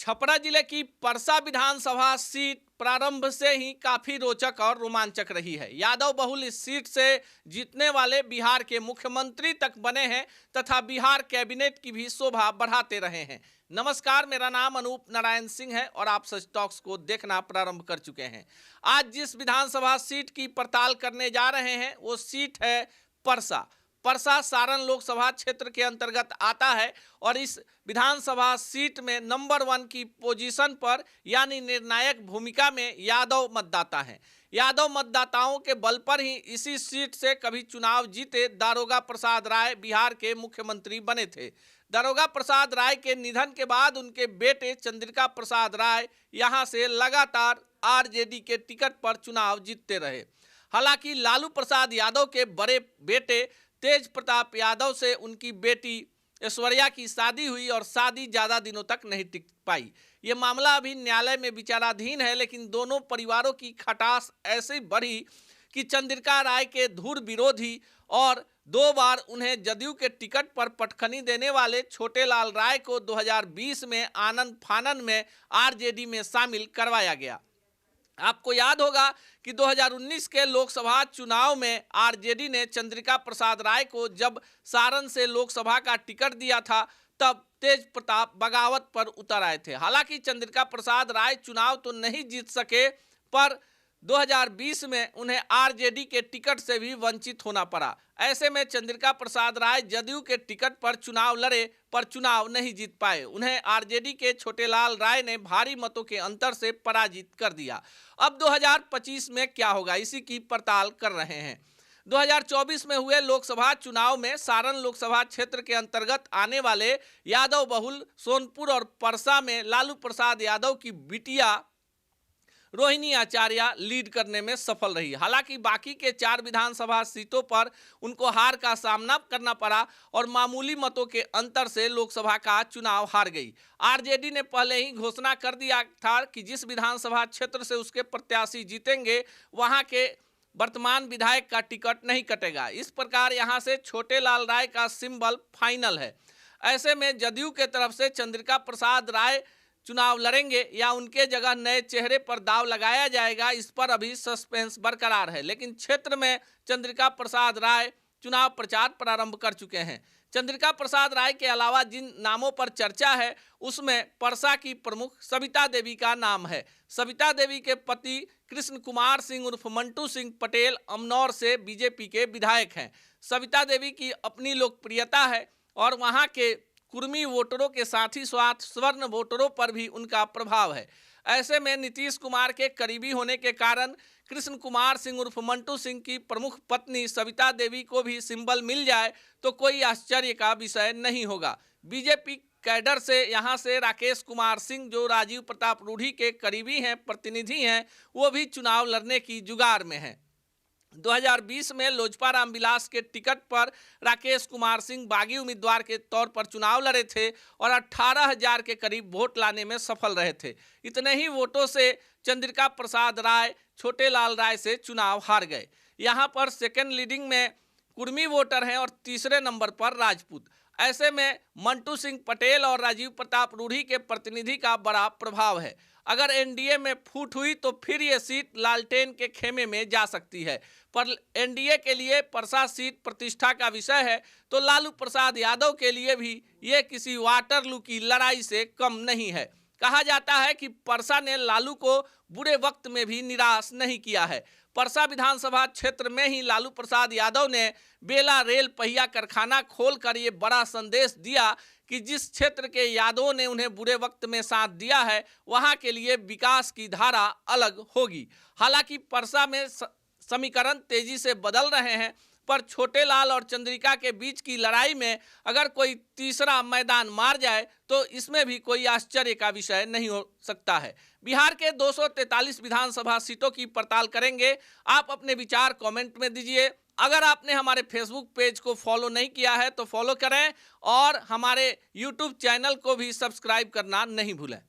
छपरा जिले की परसा विधानसभा सीट प्रारंभ से ही काफी रोचक और रोमांचक रही है। यादव बहुल इस सीट से जीतने वाले बिहार के मुख्यमंत्री तक बने हैं तथा बिहार कैबिनेट की भी शोभा बढ़ाते रहे हैं। नमस्कार, मेरा नाम अनूप नारायण सिंह है और आप सच टॉक्स को देखना प्रारंभ कर चुके हैं। आज जिस विधानसभा सीट की पड़ताल करने जा रहे हैं वो सीट है परसा। परसा सारण लोकसभा क्षेत्र के अंतर्गत आता है और इस विधानसभा सीट में नंबर 1 की पोजीशन पर यानी निर्णायक भूमिका में यादव मतदाता हैं। यादव मतदाताओं के बल पर ही इसी सीट से कभी चुनाव जीते दारोगा प्रसाद राय बिहार के मुख्यमंत्री बने थे। दारोगा प्रसाद राय के निधन के बाद उनके बेटे चंद्रिका प्रसाद राय यहां से लगातार आरजेडी के टिकट पर चुनाव जीतते रहे। हालांकि लालू प्रसाद यादव के बड़े बेटे तेज प्रताप यादव से उनकी बेटी ऐश्वर्या की शादी हुई और शादी ज़्यादा दिनों तक नहीं टिक पाई। ये मामला अभी न्यायालय में विचाराधीन है, लेकिन दोनों परिवारों की खटास ऐसी बढ़ी कि चंद्रिका राय के धुर विरोधी और 2 बार उन्हें जदयू के टिकट पर पटखनी देने वाले छोटे लाल राय को 2020 में आनन फानन में आरजेडी में शामिल करवाया गया। आपको याद होगा कि 2019 के लोकसभा चुनाव में आरजेडी ने चंद्रिका प्रसाद राय को जब सारण से लोकसभा का टिकट दिया था तब तेज प्रताप बगावत पर उतर आए थे। हालांकि चंद्रिका प्रसाद राय चुनाव तो नहीं जीत सके पर 2020 में उन्हें आरजेडी के टिकट से भी वंचित होना पड़ा। ऐसे में चंद्रिका प्रसाद राय जदयू के टिकट पर चुनाव लड़े पर चुनाव नहीं जीत पाए। उन्हें आरजेडी के छोटेलाल राय ने भारी मतों के अंतर से पराजित कर दिया। अब 2025 में क्या होगा, इसी की पड़ताल कर रहे हैं। 2024 में हुए लोकसभा चुनाव में सारण लोकसभा क्षेत्र के अंतर्गत आने वाले यादव बहुल सोनपुर और परसा में लालू प्रसाद यादव की बिटिया रोहिणी आचार्य लीड करने में सफल रही। हालांकि बाकी के 4 विधानसभा सीटों पर उनको हार का सामना करना पड़ा और मामूली मतों के अंतर से लोकसभा का चुनाव हार गई। आरजेडी ने पहले ही घोषणा कर दिया था कि जिस विधानसभा क्षेत्र से उसके प्रत्याशी जीतेंगे वहां के वर्तमान विधायक का टिकट नहीं कटेगा। इस प्रकार यहां से छोटे लाल राय का सिंबल फाइनल है। ऐसे में जदयू के तरफ से चंद्रिका प्रसाद राय चुनाव लड़ेंगे या उनके जगह नए चेहरे पर दाव लगाया जाएगा, इस पर अभी सस्पेंस बरकरार है। लेकिन क्षेत्र में चंद्रिका प्रसाद राय चुनाव प्रचार प्रारंभ कर चुके हैं। चंद्रिका प्रसाद राय के अलावा जिन नामों पर चर्चा है उसमें परसा की प्रमुख सविता देवी का नाम है। सविता देवी के पति कृष्ण कुमार सिंह उर्फ मंटू सिंह पटेल अमनौर से बीजेपी के विधायक हैं। सविता देवी की अपनी लोकप्रियता है और वहां के कुर्मी वोटरों के साथ ही साथ स्वर्ण वोटरों पर भी उनका प्रभाव है। ऐसे में नीतीश कुमार के करीबी होने के कारण कृष्ण कुमार सिंह उर्फ मंटू सिंह की प्रमुख पत्नी सविता देवी को भी सिंबल मिल जाए तो कोई आश्चर्य का विषय नहीं होगा। बीजेपी कैडर से यहां से राकेश कुमार सिंह जो राजीव प्रताप रूढ़ी के करीबी हैं, प्रतिनिधि हैं, वो भी चुनाव लड़ने की जुगार में हैं। 2020 में लोजपा रामविलास के टिकट पर राकेश कुमार सिंह बागी उम्मीदवार के तौर पर चुनाव लड़े थे और 18,000 के करीब वोट लाने में सफल रहे थे। इतने ही वोटों से चंद्रिका प्रसाद राय छोटे लाल राय से चुनाव हार गए। यहां पर सेकेंड लीडिंग में कुर्मी वोटर हैं और तीसरे नंबर पर राजपूत। ऐसे में मंटू सिंह पटेल और राजीव प्रताप रूढ़ी के प्रतिनिधि का बड़ा प्रभाव है। अगर एनडीए में फूट हुई तो फिर ये सीट लालटेन के खेमे में जा सकती है, पर एनडीए के लिए परसा सीट प्रतिष्ठा का विषय है तो लालू प्रसाद यादव के लिए भी ये किसी वाटरलू की लड़ाई से कम नहीं है। कहा जाता है कि परसा ने लालू को बुरे वक्त में भी निराश नहीं किया है। परसा विधानसभा क्षेत्र में ही लालू प्रसाद यादव ने बेला रेल पहिया कारखाना खोलकर ये बड़ा संदेश दिया कि जिस क्षेत्र के यादवों ने उन्हें बुरे वक्त में साथ दिया है वहां के लिए विकास की धारा अलग होगी। हालांकि परसा में समीकरण तेजी से बदल रहे हैं, पर छोटे लाल और चंद्रिका के बीच की लड़ाई में अगर कोई तीसरा मैदान मार जाए तो इसमें भी कोई आश्चर्य का विषय नहीं हो सकता है। बिहार के 243 विधानसभा सीटों की पड़ताल करेंगे। आप अपने विचार कमेंट में दीजिए। अगर आपने हमारे फेसबुक पेज को फॉलो नहीं किया है तो फॉलो करें और हमारे यूट्यूब चैनल को भी सब्सक्राइब करना नहीं भूलें।